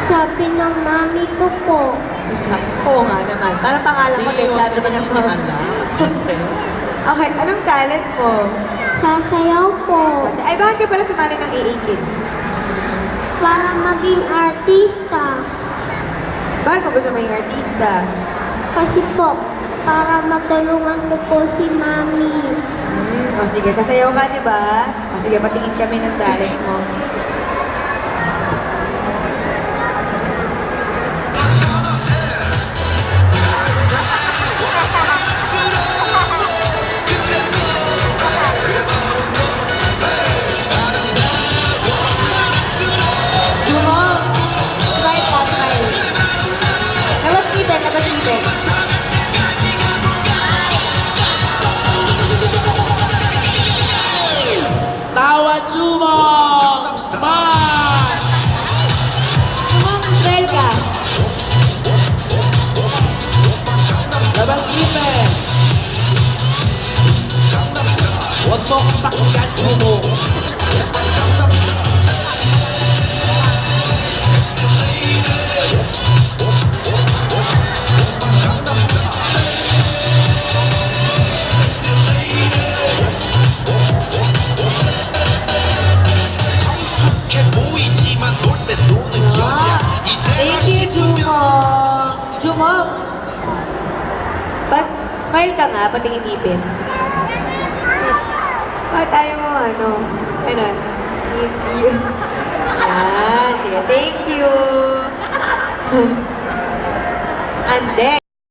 Sabi ng mami ko po. Oo nga naman. Parang pangalan ko din, sabi din ng mga. Okay, anong talent mo? Sasayaw po. Ay, bakit ka pala sumali ng AA Kids? Para maging artista. Bakit mo gusto maging artista? Kasi po, para matulungan ko po si mami. O sige, sasayaw ka, di ba? O sige, patingin kami ng talent mo. Jumong! Smile ka, smile. Labas even, labas even. Tawa Jumong! Smile! Jumong, smile ka. Labas ipin! Huwag mo kang pakinggan, Jumong! Thank you, Jumong. Jumong. Smile ka nga, patingin ipin. Tayo mo, ano? Ganun. Thank you. Yan. Sige, thank you. And then,